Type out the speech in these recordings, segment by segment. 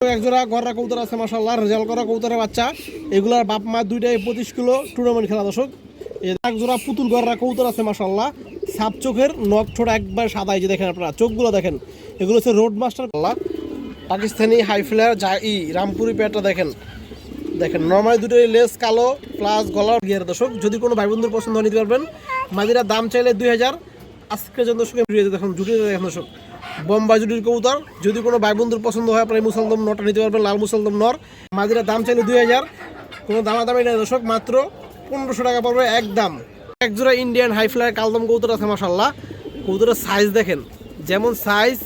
একজোড়া গররা কবুতর আছে মাশাআল্লাহ, রেজাল্ট করা কবুতরের বাচ্চা। এগুলার বাপ মা দুইটাই 25 কিলো টুর্নামেন্ট খেলা দর্শক। একজোড়া পুতুল গররা কবুতর আছে মাশাআল্লাহ, সাপ চোখের, নখ ঠোঁট একবার সাদা। এই যে দেখেন আপনারা চোখগুলো দেখেন, এগুলো হচ্ছে road master Pakistani high flyer Rampuri পেয়ারটা দেখেন। দেখেন নর্মালি দুটোই লেস কালো প্লাস গলার গিয়ার দর্শক। যদি কোনো ভাই বন্ধুর পছন্দ নিতে পারবেন। মাদিরা দাম চাইলে 2000। আজকের জন্য দর্শক দেখুন জুটি দেখেন দর্শক, বোম্বাই জুটির কবুতর। যদি কোনো ভাই বন্ধুর পছন্দ হয় আপনার মুসলদম নরটা নিতে পারবেন, লাল মুসলদম নর। মাদিরা দাম চাইলে 2000, কোনো দামাদামি নেই দর্শক, মাত্র 1500 টাকা পড়বে একদম। একজোড়া ইন্ডিয়ান হাই ফ্লায়ার কালদম কবুতর আছে মাশাআল্লাহ। কবুতরের সাইজ দেখেন, যেমন সাইজ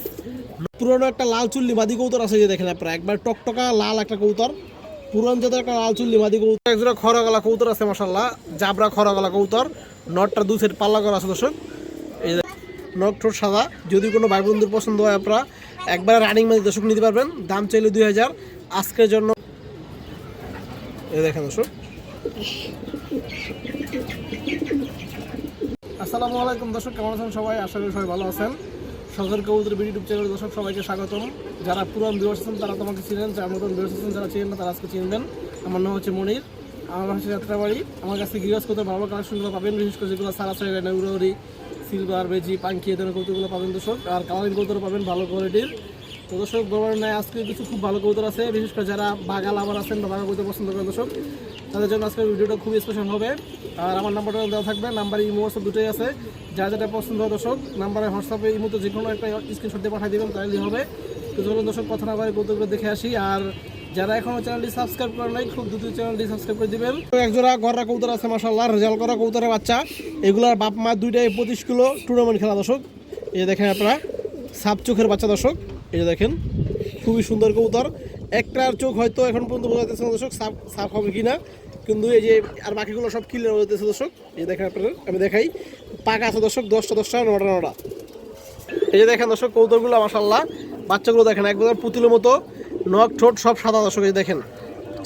পুরনো একটা লাল চুল্লি মাদি কবুতর আছে, যে দেখেন আপনারা একবার টকটকা লাল একটা কবুতর, পুরান জাতের একটা লাল চুল্লি মাদি কবুতর। একজোড়া খরা গলা কবুতর আছে মাশাআল্লাহ, জাবরা খরা গলা কবুতর। নটটা দু সেট পাল্লা করা আছে দর্শক। এই নখ ঠোঁট সাদা। যদি কোনো ভাই বন্ধুর পছন্দ হয় আপনারা একবার রানিং মাদি দর্শক নিতে পারবেন। দাম চাইলে 2000 আজকের জন্য। এই দেখেন দর্শক। আসসালামু আলাইকুম দর্শক, কেমন আছেন সবাই? আশা করি সবাই ভালো আছেন। শখের কবুতর ইউটিউব চ্যানেল দর্শক সবাইকে স্বাগতম। যারা পুরান ভিউয়ার্স আছেন তারা তোমাকে চিনেন, যারা নতুন ভিউয়ার্স আছেন যারা চিনেন না তারা আজকে চিনবেন। আমার নাম হচ্ছে মনির, আমার হচ্ছে যাত্রাবাড়ি। আমার কাছে গৃহস্থ কবুতর ভালো কালেকশনগুলো পাবেন, বিশেষ করে যেগুলো সারাসারি নেউরি সিলভার বেজি পাঙ্কি এ ধরনের কবুতরগুলো পাবেন দর্শক। আর কালারিং কবুতর পাবেন ভালো কোয়ালিটির। তো দর্শক বরাবর নেয় আজকে কিছু খুব ভালো কবুতর আছে, বিশেষ করে যারা বাঘা লাভার আছেন বা বাঘা কবুতর পছন্দ করেন দর্শক, তাদের জন্য আজকের ভিডিওটা খুবই স্পেশাল হবে। আর আমার নাম্বারটা দেওয়া থাকবে, নাম্বারে ইমো হোয়াটসঅ্যাপ দুটোই আছে। যা যেটা পছন্দ হয় দর্শক নাম্বারে হোয়াটসঅ্যাপে ইমোতে যে কোনো একটা স্ক্রিনশট দিয়ে পাঠিয়ে দেবেন, তাহলেই হবে। তো চলুন দর্শক কথা না বলে কবুতরগুলো দেখে আসি। আর যারা এখনো চ্যানেলটি সাবস্ক্রাইব করেন নাই, খুব দ্রুত চ্যানেলটি সাবস্ক্রাইব করে দিবেন। একজোড়া গররা কবুতর আছে মাশাআল্লাহ, রেজাল্ট করা কবুতরের বাচ্চা। এগুলার বাপ মা দুইটাই 25 কিলো টুর্নামেন্ট খেলা দর্শক। এই যে দেখেন আপনারা সাপ চোখের বাচ্চা দর্শক। এই যে দেখেন খুবই সুন্দর কবুতর। একটার চোখ হয়তো এখন পর্যন্ত বোঝা যাচ্ছে না দর্শক সাপ হবে কিনা, কিন্তু এই যে আর বাকিগুলো সব ক্লিয়ার হয়ে যাচ্ছে দর্শক। এই দেখেন আপনারা, আমি দেখাই, পাকা আছে দর্শক 10টা 10টা 9টা 9টা। এই যে দেখেন দর্শক কবুতরগুলো মাশাআল্লাহ, বাচ্চাগুলো দেখেন একবার পুতুলের মতো, নখ ঠোঁট সব সাদা দর্শক। এই দেখেন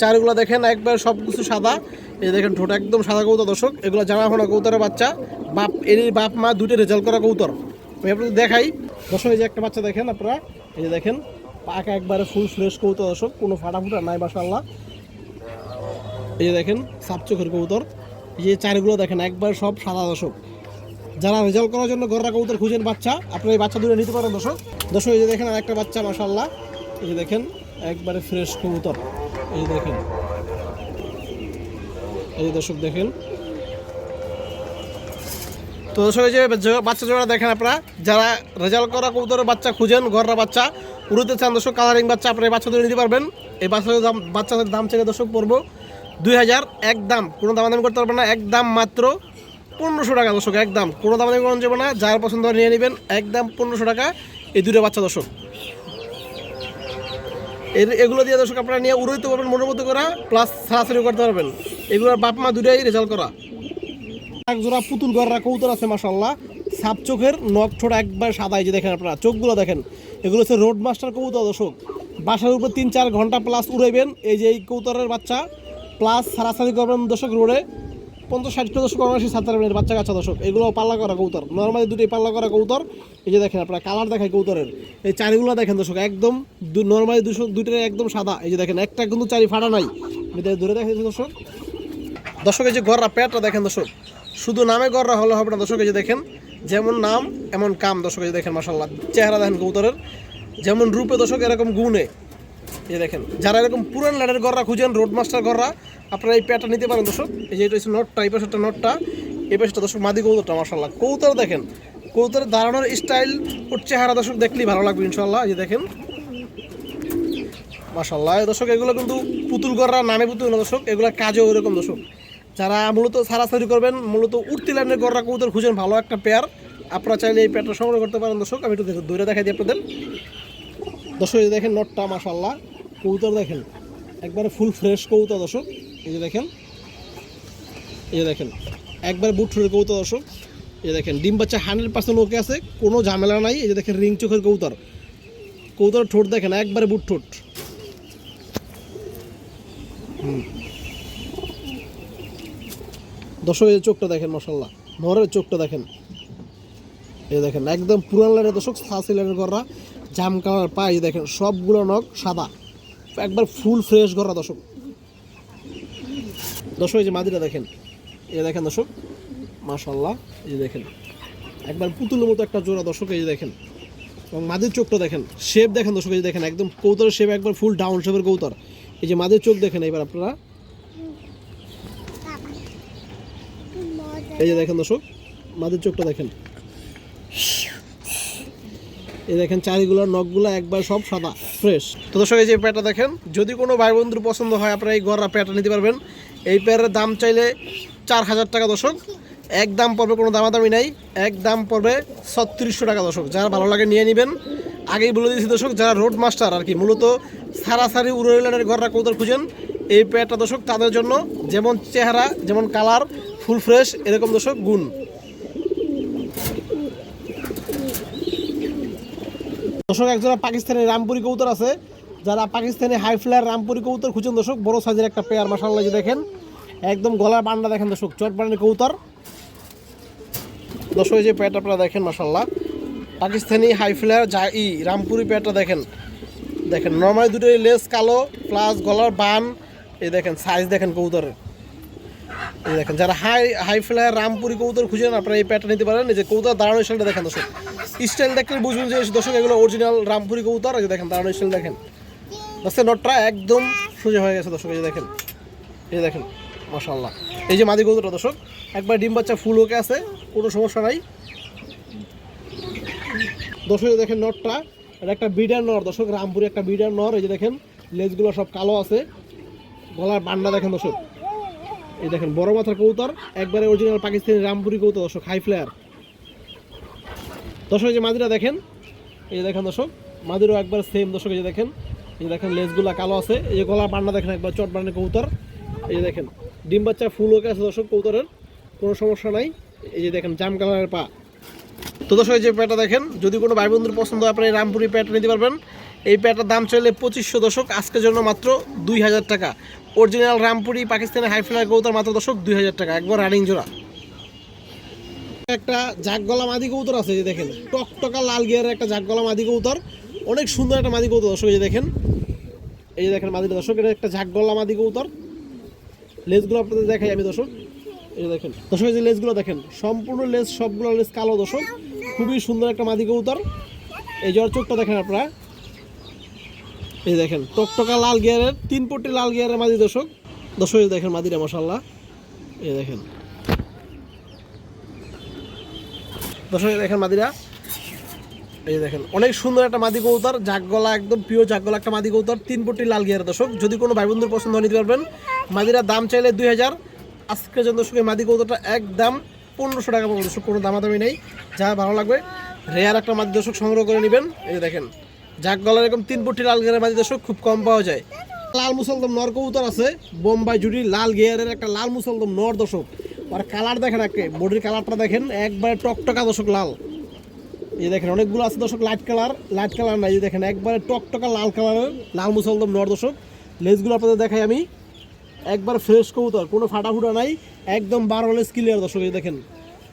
চারগুলো দেখেন একবার সব কিছু সাদা। এই দেখেন ঠোঁট একদম সাদা কবুতর দর্শক। এগুলো জানা হলো কবুতরের বাচ্চা, এর বাপ মা দুটো রেজাল্ট করা কবুতর। আমি আপনাদের দেখাই দর্শক। এই যে একটা বাচ্চা দেখেন আপনারা, এই যে দেখেন পাকা একবারে ফুল ফ্রেশ কবুতর দর্শক, কোনো ফাটাফুটা নাই মাশাআল্লাহ। এই যে দেখেন সাপ চোখের কবুতর। এই যে চারগুলো দেখেন একবার সব সাদা দর্শক। যারা রেজাল্ট করার জন্য গররা কবুতর খুঁজেন বাচ্চা, আপনারা এই বাচ্চা দুটো নিতে পারেন দর্শক। দর্শক এই যে দেখেন আর একটা বাচ্চা মাশাআল্লাহ, এই যে দেখেন একবারে ফ্রেশ কবুতর। এই যে দেখেন, এই যে দর্শক দেখেন। তো দর্শক এই যে বাচ্চা জোড়া দেখেন আপনারা, যারা রেজাল্ট করা কবুতরের বাচ্চা খুঁজেন, গররা বাচ্চা উড়তে চান দর্শক, কালারিং বাচ্চা, আপনারা এই বাচ্চা দুটো নিতে পারবেন। এই বাচ্চাদের দাম চাইলে দর্শক পড়বো 2000 একদম, কোনো দামাদামি করতে পারবেন না, একদম মাত্র 1500 টাকা দর্শক, একদম কোনো দামাদামি করা যাবে না। যার পছন্দ নিয়ে নেবেন, একদম 1500 টাকা এই দুটো বাচ্চা দর্শক। এগুলো দিয়ে দর্শক আপনারা নিয়ে উড়াইতে পারবেন মনের মতো করা, প্লাস সারাসারি করতে পারবেন। এগুলোর বাপ মা দুটাই রেজাল্ট করা। একজোড়া পুতুল গররা কবুতর আছে মাশাআল্লাহ, সাপ চোখের, নখ ঠোঁট একবার সাদা। এই যে দেখেন আপনারা চোখগুলো দেখেন, এগুলো হচ্ছে রোড মাস্টার কবুতর দর্শক। বাসার উপর 3-4 ঘন্টা প্লাস উড়াইবেন। এই যে এই কবুতরের বাচ্চা প্লাস সারাসারি করবেন দর্শক, রোডে 50-60 কিলো দর্শক অনায়াসে ছাড়তে পারবেন বাচ্চা কাচ্চা দর্শক। এগুলো পাল্লা করা কবুতর, নর্মালি দুটোই পাল্লা করা কবুতর। এই যে দেখেন আপনারা কালার দেখায় কবুতরের, এই চারিগুলো দেখেন দর্শক একদম নর্মালি দুটোর একদম সাদা। এই যে দেখেন একটা কিন্তু চারি ফাটা নাই, ধরে দেখেন দর্শক। দর্শক এই যে গররা পেটটা দেখেন দর্শক, শুধু নামে গররা হলে হবে না দর্শক। এই যে দেখেন যেমন নাম এমন কাম দর্শক। এই যে দেখেন মাশাআল্লাহ চেহারা দেখেন কবুতরের, যেমন রূপে দর্শক এরকম গুণে। এই দেখেন যারা এরকম পুরান লাইনের গররা খুঁজেন, রোড মাস্টার গররা, আপনারা এই পেটটা নিতে পারেন দর্শক। এই যে এটা হচ্ছে নটটা, এই পাশেরটা নটটা, এই পাশেরটা দর্শক মাদি কবুতরটা মাশাআল্লাহ। কবুতর দেখেন, কবুতরের দাঁড়ানোর স্টাইল, ওর চেহারা দর্শক দেখলেই ভালো লাগবে ইনশাআল্লাহ। এই যে দেখেন মাশাআল্লাহ দর্শক, এগুলো কিন্তু পুতুল গররা নামে পুতুল না দর্শক, এগুলো কাজেও এরকম দর্শক। যারা মূলত সারাসারি করবেন, মূলত উঠতি লাইনের গররা কবুতর খুঁজেন ভালো একটা পেয়ার, আপনারা চাইলে এই পেয়ারটা সংগ্রহ করতে পারেন দর্শক। আমি একটু দূরে দেখাই দিই আপনাদের দর্শক। এই যে দেখেন নটটা মাশাআল্লাহ, কবুতর দেখেন একবারে ফুল ফ্রেশ কবুতর দর্শক। এই যে দেখেন, এই যে দেখেন একবার বুট ঠোঁটের কবুতর দর্শক। এই দেখেন ডিম বাচ্চা 100% ওকে আছে, কোনো ঝামেলা নাই। এই যে দেখেন রিং চোখের কবুতর, কবুতরের ঠোঁট দেখেন একবারে বুট ঠোঁট। দর্শক এই চোখটা দেখেন মাশাআল্লাহ, নরের চোখটা দেখেন। এই দেখেন একদম পুরান লাইনের দর্শক, সাসি লাইনের গররা, জাম কালার পা। এই দেখেন সবগুলো নখ সাদা, একবার ফুল ফ্রেশ গড়া দর্শক। দর্শক এই যে মাদিটা দেখেন, এই দেখেন দর্শক, মাশাআল্লাহ, এই যে দেখেন একবার পুতুলের মতো একটা জোড়া দর্শক। এই যে দেখেন, এবং মাদির চোখটা দেখেন, শেপ দেখেন দর্শক, এই যে দেখেন একদম কৌতরের শেপ, একবার ফুল ডাউন শেপের কৌতর। এই যে মাদির চোখ দেখেন এবার আপনারা, এই যে দেখেন দর্শক মাদির চোখটা দেখেন, এই দেখেন চারিগুলোর নখগুলো একবার সব সাদা ফ্রেশ। তো দর্শক এই যে প্যাটটা দেখেন, যদি কোনো ভাই বন্ধুর পছন্দ হয় আপনারা এই গড়া প্যাটটা নিতে পারবেন। এই প্যাটের দাম চাইলে 4000 টাকা দর্শক, এক দাম পড়বে, কোনো দামাদামি নাই, এক দাম পড়বে 3600 টাকা দর্শক। যারা ভালো লাগে নিয়ে নেবেন। আগেই বলে দিয়েছি দর্শক, যারা রোড মাস্টার আর কি, মূলত সারাসারি উড়োলানের গড়া কৌতর খুঁজেন, এই প্যাটটা দর্শক তাদের জন্য। যেমন চেহারা, যেমন কালার, ফুল ফ্রেশ, এরকম দর্শক গুণ। দর্শক একজোড়া পাকিস্তানি রামপুরি কবুতর আছে, যারা পাকিস্তানি হাই ফ্লায়ার রামপুরি কবুতর খুঁজছেন দর্শক, বড় সাইজের একটা পেয়ার, মাশাআল্লাহ যে দেখেন একদম গলার বান্ডা দেখেন দর্শক, চট বান্ডের কবুতর। দর্শক যে পেয়ারটা আপনারা দেখেন, মাশাআল্লাহ পাকিস্তানি হাই ফ্লায়ার রামপুরি পেয়ারটা দেখেন, দেখেন নর্মালি দুটোই লেস কালো প্লাস গলার বান, এই দেখেন সাইজ দেখেন কবুতরের, এই দেখেন। যারা হাই ফ্লায়ার রামপুরি কবুতর খুঁজেন আপনারা এই প্যাটটা নিতে পারেন। এই যে কবুতর দাঁড়ানো স্টাইলটা দেখেন দর্শক, স্টাইল দেখলে বুঝবেন যে দর্শক এগুলো অরিজিনাল রামপুরি কবুতর। এই যে দেখেন দাঁড়ানো স্টাইল দেখেন, দর্শক নটটা একদম সোজা হয়ে গেছে দর্শক, এই যে দেখেন, এই দেখেন মাশাআল্লাহ। এই যে মাদি কবুতরটা দর্শক একবার ডিম বাচ্চা ফুল ওকে আছে, কোনো সমস্যা নাই দর্শক। দেখেন নটটা, এটা একটা বিডার নর দর্শক, রামপুরি একটা বিডার নর। এই যে দেখেন লেজগুলো সব কালো আছে, গলার বান্ডা দেখেন দর্শক, এই দেখেন বড় মাথার কবুতর, একবারে অরিজিনাল পাকিস্তানি রামপুরি কবুতর দর্শক, হাই ফ্লায়ার দর্শক। এই যে মাদিরা দেখেন, এই যে দেখেন দর্শক মাদিরও একবার সেম দর্শক, এই যে দেখেন, এই যে দেখেন লেজগুলা কালো আছে, এই যে গলার বান্ডা দেখেন একবার চট বান্ডের কবুতর। এই যে দেখেন ডিম বাচ্চা ফুল ওকে আছে দর্শক কবুতরের, কোনো সমস্যা নাই। এই যে দেখেন জাম কালারের পা। তো দর্শক এই যে প্যাটটা দেখেন, যদি কোনো ভাই বন্ধুর পছন্দ হয় আপনারা এই রামপুরি প্যাট নিতে পারবেন। এই প্যাটটার দাম চাইলে 2500 দর্শক, আজকের জন্য মাত্র 2000 টাকা। অরিজিনাল রামপুরি পাকিস্তানের হাই ফ্লায়ার কবুতর মাত্র দর্শক 2000 টাকা, একবার রানিং জোড়া। একটা জাগগলা মাদি কবুতর আছে, যে দেখেন টকটকা লাল গিয়ারের একটা জাগগলা মাদি কবুতর, অনেক সুন্দর একটা মাদি কবুতর দর্শক। এই যে দেখেন, এই যে দেখেন মাদিটা দর্শক, এটা একটা জাগগলা মাদি কবুতর। লেজগুলো আপনাদের দেখাই আমি দর্শক, এই যে দেখেন দর্শক, এই যে লেজগুলো দেখেন সম্পূর্ণ লেজ, সবগুলো লেজ কালো দর্শক, খুবই সুন্দর একটা মাদি কবুতর। এই যে চোখটা দেখেন আপনারা, এই দেখেন টকটকা লাল গিয়ারের 3 পট্টি লাল গিয়ারের মাদি দর্শক। দর্শক এই দেখেন মাদিরা মাশাআল্লাহ, এই দেখেন দর্শক, দেখেন মাদিরা, এই দেখেন অনেক সুন্দর একটা মাদি কবুতর, জাগগলা একদম পিওর জাগগলা একটা মাদি কবুতর, 3 পট্টি লাল গিয়ারের দর্শক। যদি কোনো ভাই বন্ধুর পছন্দ হয় নিতে পারবেন। মাদিরা দাম চাইলে 2000, আজকের জন্য দর্শক এই মাদি কবুতরটা একদম 1500 টাকা পড়বে দর্শক, কোনো দামাদামি নেই। যা ভালো লাগবে রেয়ার একটা মাদি দর্শক সংগ্রহ করে নেবেন। এই যে দেখেন জাগগলার এরকম 3 পট্টি লাল গিয়ারের মাদি দর্শক খুব কম পাওয়া যায়। লাল মুসলদম নর কবুতর আছে, বোম্বাই জুড়ি লাল গিয়ারের একটা লাল মুসলদম নর দর্শক। আর কালার দেখেন, একে বডির কালারটা দেখেন একবারে টকটকা দর্শক লাল। এই দেখেন অনেকগুলো আছে দর্শক লাইট কালার না, এই দেখেন একবারে টকটকা লাল কালারের লাল মুসলদম নর দর্শক। লেজগুলো আপনাদের দেখাই আমি, একবার ফ্রেশ কবুতর, কোনো ফাটাফুটা নাই, একদম 12 লেজ ক্লিয়ার দর্শক। এই দেখেন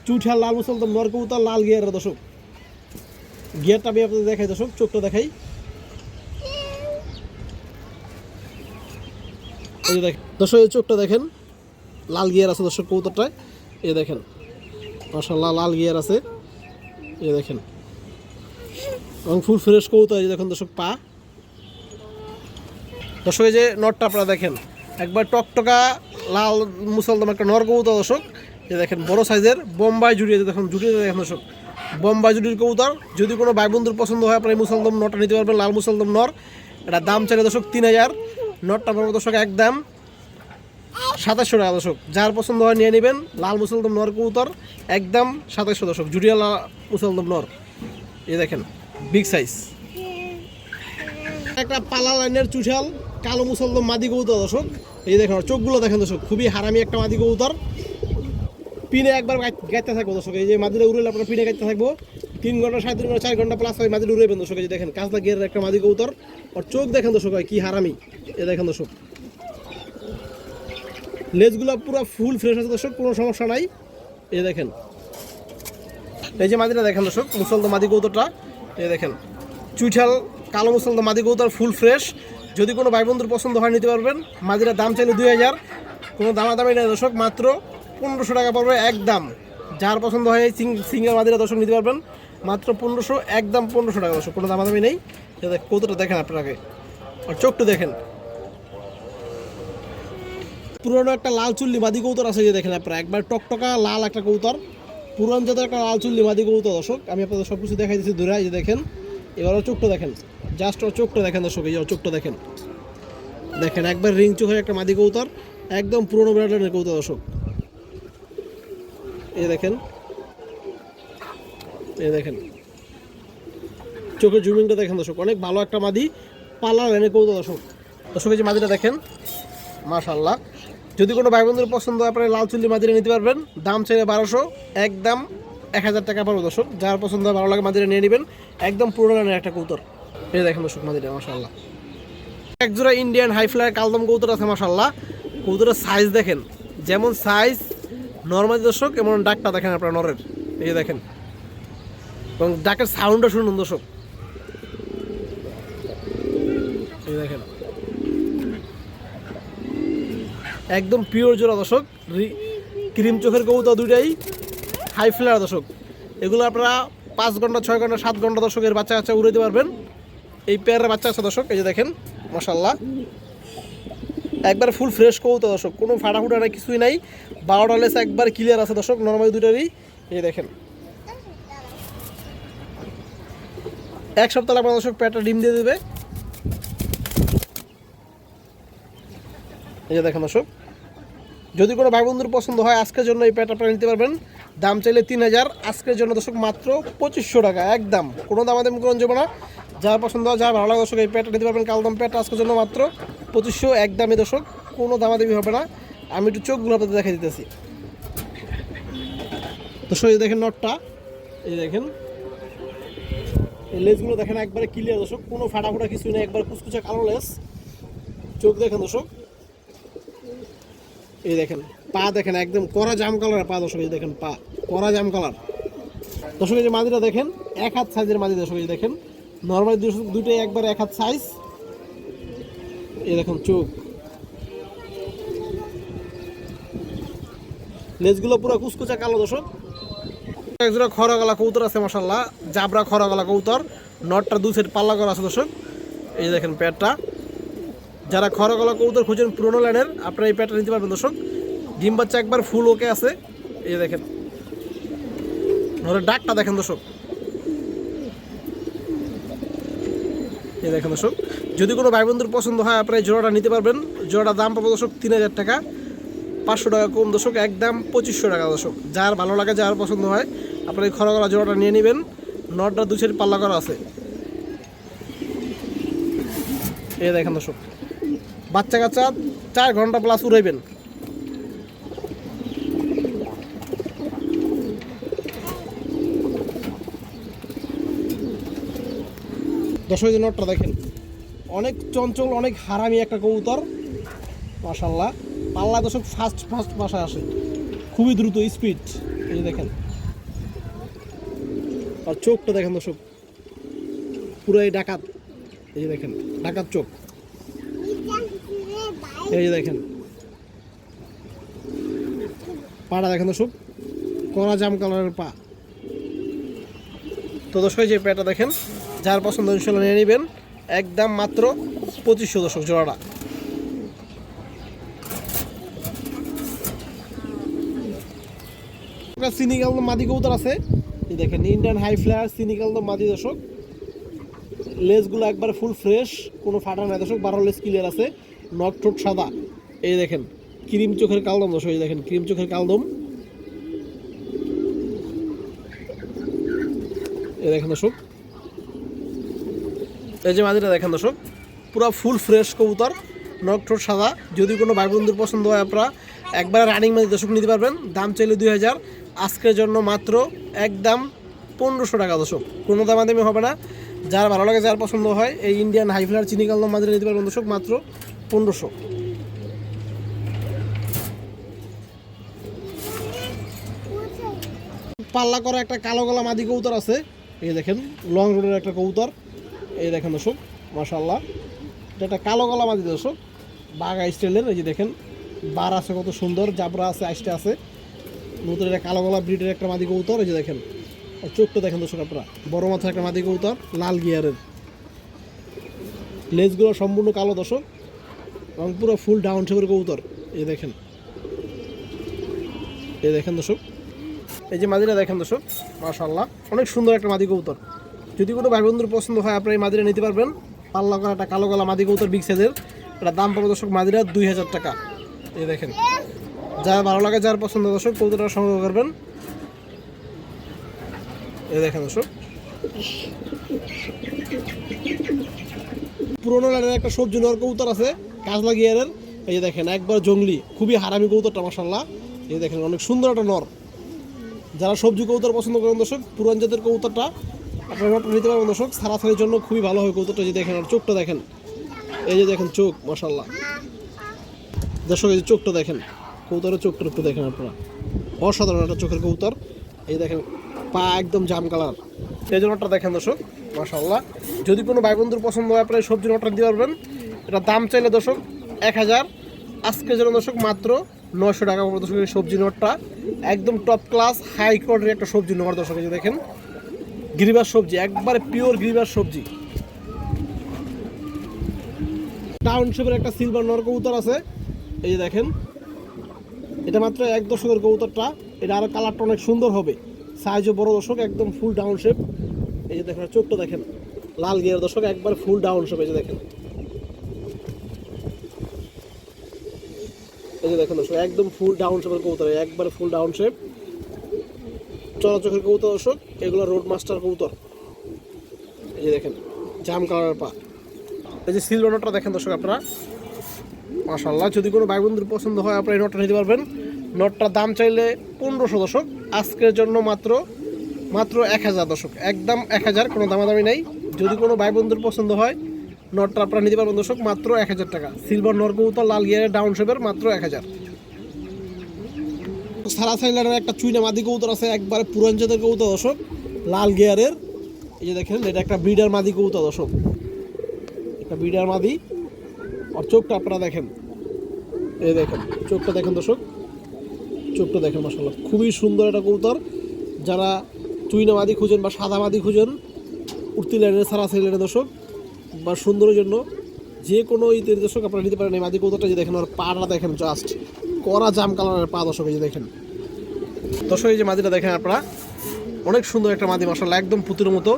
চুঠাল লাল মুসলদম নর কবুতর, লাল গিয়ারের দর্শক। গিয়ারটা আমি আপনাদের দেখাই দর্শক, চোখটা দেখাই, এই দেখেন দর্শক, এই চোখটা দেখেন লাল গিয়ার আছে দর্শক কবুতরটায়। এই দেখেন মাশাআল্লাহ লাল গিয়ার আছে, এই দেখেন এবং ফুল ফ্রেশ কবুতর। এই দেখেন দর্শক পা দর্শক, এই যে নরটা আপনারা দেখেন একবার টকটকা লাল মুসলদম একটা নর কবুতর দর্শক। এই দেখেন বড় সাইজের বোম্বাই জুড়ি, দেখুন জুটিটা দেখেন দর্শক, বোম্বাই জুটির কবুতর। যদি কোনো ভাই বন্ধুর পছন্দ হয় আপনার এই মুসলদম নরটা নিতে পারবেন, লাল মুসলদম নর। এটা দাম চাইলে দর্শক 3000, নটটা পড়বে দর্শক একদম 2700 টাকা দর্শক। যার পছন্দ হয় নিয়ে নেবেন। লাল মুসলদম নর কবুতর একদম 2700 দর্শক, জুডিয়া মুসলদম নর। এই দেখেন বিগ সাইজ একটা পালা লাইনের চুষাল কালো মুসলদম মাদি কবুতর দর্শক। এই দেখেন চোখগুলো দেখেন দর্শক, খুবই হারামি একটা মাদি কবুতর। পিনে একবার গাইতে থাকবো দর্শক, এই যে মাদিটা উড়লে আপনার পিনে গাইতে থাকবো 3 ঘন্টা 3.5 ঘন্টা 4 ঘন্টা প্লাস হয় মাদিটা উড়েবেন দর্শক। এই যে দেখেন কাজলা গিয়ারের একটা মাদি কবুতর, আর চোখ দেখেন দর্শক কি হারামি। এই দেখেন দর্শক লেজগুলো পুরো ফুল ফ্রেশ আছে দর্শক, কোনো সমস্যা নাই। এই দেখেন এই যে মাদিটা দেখেন দর্শক, মুসলদম মাদি কবুতরটা। এই দেখেন চুইঠাল কালো মুসলদম মাদি কবুতর, ফুল ফ্রেশ যদি কোনো ভাই বন্ধুর পছন্দ হয় নিতে পারবেন। মাদিরার দাম চাইলে 2000, কোনো দামাদামি নেই দর্শক, মাত্র 1500 টাকা পড়বে একদম। যার পছন্দ হয় সিঙ্গেল মাদিরা দর্শক নিতে পারবেন মাত্র 1500, একদম 1500 টাকা দর্শক, কোনো দামাদামি নেই। কতটা দেখেন আপনাকে, আর চোখটা দেখেন, পুরনো একটা লাল চুল্লি মাদি কৌতর আছে, যে দেখেন আপনারা একবার টকটকা লাল একটা কৌতর, পুরান জাতের একটা লাল চুল্লি মাদি কৌতর দর্শক। আমি আপনাদের সব কিছু দেখাই দিচ্ছি দূরে, এই যে দেখেন। এবার চোখটা দেখেন, জাস্ট ওর চোখটা দেখেন দর্শক, এই চোখটা দেখেন, দেখেন একবার রিং চোখের একটা মাদি কৌতর, একদম পুরনো ব্র্যান্ডের কৌতর দর্শক। এই দেখেন, এই দেখেন চোখের জুমিংটা দেখেন দর্শক, অনেক ভালো একটা মাদি পাল্লা লাইনের কৌতর দর্শক। দর্শক এই যে মাদিটা দেখেন, মাশাআল্লাহ। যদি কোনো ভাই বন্ধুর পছন্দ হয় আপনারা লাল চুল্লি মাদিরা নিতে পারবেন। দাম চাইলে 1200, একদম 1000 টাকা পড়বে দর্শক। যার পছন্দ হয় ভালো লাগে মাদিরা নিয়ে নেবেন, একদম পুরনো লাইনের একটা কৌতর। এই দেখেন দর্শক মাদিরা, মাশাআল্লাহ। এক জোড়া ইন্ডিয়ান হাই ফ্লায়ার কালদম কৌতর আছে, মাশাআল্লাহ। কৌতরের সাইজ দেখেন, যেমন সাইজ নর্মাল দর্শক, এমন ডাকটা দেখেন আপনারা নরের, এই যে দেখেন, এবং ডাকের সাউন্ডটা শুনুন দর্শক, এই দেখেন একদম পিওর জোড়া দর্শক। ক্রিম চোখের কবুতর দুইটাই হাই ফ্লায়ার দর্শক। এগুলো আপনারা 5 ঘন্টা 6 ঘন্টা 7 ঘন্টা দর্শকের বাচ্চা কাচ্চা উড়াইতে পারবেন। এই পেয়ারের বাচ্চা আছে দর্শক, এই যে দেখেন, মাশাআল্লাহ। একবার ফুল ফ্রেশ কবুতর দর্শক, কোনো ফাটাফুটা নাই, কিছুই নাই। 12টা লেস একবার ক্লিয়ার আছে দর্শক, নর্মালি দুইটারই। এই দেখেন এক সপ্তাহ লাগবে দর্শক, পেটটা ডিম দিয়ে দেবে। এই যে দেখেন দর্শক, যদি কোনো ভাই বন্ধুর পছন্দ হয় আজকের জন্য এই প্যাট আপনারা নিতে পারবেন। দাম চাইলে 3000, আজকের জন্য দর্শক মাত্র 2500 টাকা, একদম কোনো দামাদামি করে যাবো না। যার পছন্দ হয়, যার ভালো লাগে দর্শক এই প্যাটটা নিতে পারবেন। কালদম প্যাট আজকের জন্য মাত্র 2500, একদমই দর্শক, কোনো দামাদামি হবে না। আমি একটু চোখগুলো আপনাদের দেখাই দিতেছি দর্শক। এই দেখেন নটটা, এই দেখেন এই লেজগুলো দেখেন একবারে ক্লিয়ার দর্শক, কোনো ফাটাফোটা কিছু নেই, একবার কুচকুচে কালো লেজ। চোখ দেখেন দর্শক, এই দেখেন পা দেখেন, একদম কড়া জাম কালার পা দর্শক। এই দেখেন পা কড়া জাম কালার দর্শক। এই যে মাদিটা দেখেন, 1 হাত সাইজের মাদি দর্শক। এই দেখেন নর্মালি দুটোই একবার 1 হাত সাইজ। এই দেখুন চোখ, লেজগুলো পুরো কুচকুচা কালো দর্শক। একজোড়া খরা গলা কবুতর আছে, মাশাআল্লাহ, জাবরা খরা গলা কবুতর। নটটা 2 সাইড পাল্লা করা আছে দর্শক। এই দেখেন প্যাটটা, যারা খরা গলা কবুতর খুঁজেন পুরোনো লাইনের, আপনারা এই প্যাটটা নিতে পারবেন দর্শক। ডিম বাচ্চা একবার ফুল ওকে আছে। এই দেখেন ওর ডাকটা দেখেন দর্শক, এই দেখেন দর্শক। যদি কোনো ভাই বন্ধুর পছন্দ হয় আপনারা এই জোড়াটা নিতে পারবেন। জোড়াটার দাম পাবো দর্শক 3000 টাকা, 500 টাকা কম দর্শক, একদম 2500 টাকা দর্শক। যার ভালো লাগে, যার পছন্দ হয় আপনারা এই খরা গলা জোড়াটা নিয়ে নেবেন। নটটা 2 সাইড পাল্লা করা আছে। এই দেখেন দর্শক, বাচ্চা কাচ্চা 4 ঘন্টা প্লাস উড়াইবেন। দর্শক এই নটটা দেখেন, অনেক চঞ্চল, অনেক হারামি একটা কবুতর, মাশাআল্লাহ। পাল্লা দর্শক ফাস্ট বাসায় আসে, খুবই দ্রুত স্পিড। এই যে দেখেন, আর চোখটা দেখেন দর্শক, পুরাই ডাকাত। এই যে দেখেন ডাকাত চোখ। এই যে দেখেন পাটা দেখেন দর্শক, কড়া জাম কালারের পা। তো দর্শক যে প্যাটা দেখেন, যার পছন্দ ইনশাল্লাহ নিয়ে নেবেন, একদম মাত্র 2500 দর্শক জোড়াটা। সিনিকাল মাদি কবুতর আছে, এই দেখেন ইন্ডিয়ান হাই ফ্লায়ার সিনিকাল মাদি দর্শক। লেজগুলো একবার ফুল ফ্রেশ, কোনো ফাটা নাই দর্শক, 12 লেজ ক্লিয়ার আছে। নখ ঠোঁট সাদা। এই দেখেন ক্রিম চোখের কালদম দর্শক, এই দেখেন ক্রিম চোখের কালদম। এই দেখেন দর্শক, এই যে মাদিটা দেখেন দর্শক, পুরো ফুল ফ্রেশ কবুতর, নখ ঠোঁট সাদা। যদি কোনো ভাই বন্ধুর পছন্দ হয় আপনারা একবার রানিং মাদি দর্শক নিতে পারবেন। দাম চাইলে 2000, আজকের জন্য মাত্র একদম 1500 টাকা দর্শক, কোনো দামাদামি হবে না। যার ভালো লাগে, যার পছন্দ হয় এই ইন্ডিয়ান হাই ফ্লায়ার চিনিকাল মাদিরা নিতে পারবেন দর্শক মাত্র 1500। পাল্লা করা একটা কালো গলা মাদি কবুতর আছে, এই দেখেন লং রোডের একটা কবুতর। এই দেখেন দর্শক, মাশাআল্লাহ, এটা একটা কালো গলা মাদি দর্শক, বাঘা স্টাইলের। এই যে দেখেন বার আছে কত সুন্দর, জাবরা আছে, আইসটা আছে। নতুন একটা কালো গলা ব্রিডের একটা মাদি কবুতর। এই যে দেখেন আর চোখটা দেখেন দর্শক আপনারা, বড় মাথার একটা মাদি কবুতর, লাল গিয়ারের। লেজগুলো সম্পূর্ণ কালো দর্শক এবং পুরো ফুল ডাউন শেপের কবুতর। এই দেখেন, এই দেখেন দর্শক, এই যে মাদিটা দেখেন দর্শক, মাশাআল্লাহ অনেক সুন্দর একটা মাদি কবুতর। যদি কোনো ভাই বন্ধুর পছন্দ হয় আপনারা এই মাদিটা নিতে পারবেন। পাল্লা করা একটা কালো গলা মাদি কবুতর বিগ সাইজের, এটা দাম পাবো দর্শক মাদিরা 2000 টাকা। এই দেখেন, যার ভালো লাগে, যার পছন্দ দর্শক কবুতরটা সংগ্রহ করবেন। এই দেখেন দর্শক, পুরোনো লাইনের একটা সবজি নর কবুতর আছে কাজলা গিয়ারের। এই যে দেখেন একবার জঙ্গলি, খুবই হারামি কবুতরটা মাশাআল্লাহ। এই দেখেন অনেক সুন্দর একটা নর। যারা সবজি কবুতর পছন্দ করেন দর্শক, পুরান জাতের কবুতরটা আপনারা নিতে পারবেন দর্শক, ছাড়াছাড়ির জন্য খুবই ভালো হয় কবুতরটা। যে দেখেন আর চোখটা দেখেন, এই যে দেখেন চোখ মাশাআল্লাহ দর্শক, এই যে চোখটা দেখেন, কবুতরের চোখটা একটু দেখেন আপনারা, অসাধারণ একটা চোখের কবুতর। এই দেখেন পা একদম জাম কালার, এই জন্যটা দেখেন দর্শক মাশাআল্লাহ। যদি কোনো ভাই বন্ধুর পছন্দ হয় আপনারা সবজি নোটটা দিতে পারবেন। এটা দাম চাইলে দর্শক 1000, আজকের জন্য দর্শক মাত্র 900 টাকা পড়বে দর্শক। এই সবজি নোটটা একদম টপ ক্লাস হাই কোয়ালিটির একটা সবজি নোট দর্শক। এই যে দেখেন গিরিবাস সবজি, একবারে পিওর গিরিবাস সবজি। টাউনশিপের একটা সিলভার নর কবুতর আছে, এই যে দেখেন, এটা মাত্র 1 দশকের কবুতরটা। এটা আরও কালারটা অনেক সুন্দর হবে, সাইজও বড় দর্শক, একদম ফুল ডাউন শেপ। এই যে দেখেন চোখটা দেখেন, লাল গিয়ার দর্শক, একবার ফুল ডাউন শেপ। এই যে দেখেন, এই যে দেখেন দর্শক একদম ফুল ডাউন শেপের কবুতর, একবার ফুল ডাউন শেপ, চড়া চোখের কবুতর দর্শক। এগুলো রোড মাস্টার কবুতর। এই যে দেখেন জাম কালারের পা। এই যে সিলভার নটটা দেখেন দর্শক আপনারা মাশাআল্লাহ। যদি কোনো ভাই বন্ধুর পছন্দ হয় আপনারা এই নটটা নিতে পারবেন। নটটার দাম চাইলে 1500 দর্শক, আজকের জন্য মাত্র 1000 দর্শক, একদম 1000, কোনো দামাদামি নেই। যদি কোনো ভাই বন্ধুর পছন্দ হয় নটটা আপনারা নিতে পারবেন দর্শক মাত্র 1000 টাকা। সিলভার নর কবুতর, লাল গিয়ারের ডাউন শেপের, মাত্র 1000। সারা সাইলারের একটা চুইনা মাদি কবুতর আছে, একবারে পুরান জাতের কবুতর দর্শক, লাল গিয়ারের। এই যে দেখেন এটা একটা ব্রিডার মাদি কবুতর দর্শক, একটা ব্রিডার মাদি। আর চোখটা আপনারা দেখেন, এই দেখেন চোখটা দেখেন দর্শক, চোখটা দেখেন মাশাআল্লাহ খুবই সুন্দর একটা কবুতর। যারা চুইনা মাদি খুঁজেন বা সাদা মাদি খুঁজেন, উঠতি লাইনের সারা সাইলারের দর্শক, বা সুন্দরের জন্য যে কোনো ঈদের দর্শক আপনারা নিতে পারেন এই মাদি কবুতরটা। যে দেখেন ওর পাটা দেখেন, জাস্ট কড়া জাম কালারের পা দর্শক। এই যে দেখেন দর্শক, এই যে মাদিটা দেখেন আপনারা, অনেক সুন্দর একটা মাদি মাশাআল্লাহ, একদম পুতুলের মতো।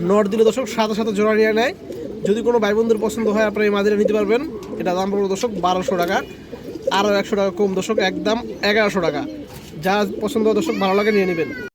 নট দিলে দর্শক সাথে সাথে জোড়া নিয়ে নেয়। যদি কোনো ভাই বন্ধুর পছন্দ হয় আপনারা এই মাদিটা নিতে পারবেন। এটা দাম পড়বে দর্শক 1200 টাকা, আরও 100 টাকা কম দর্শক, একদম 1100 টাকা। যা পছন্দ দর্শক ভালো লাগে নিয়ে নেবেন।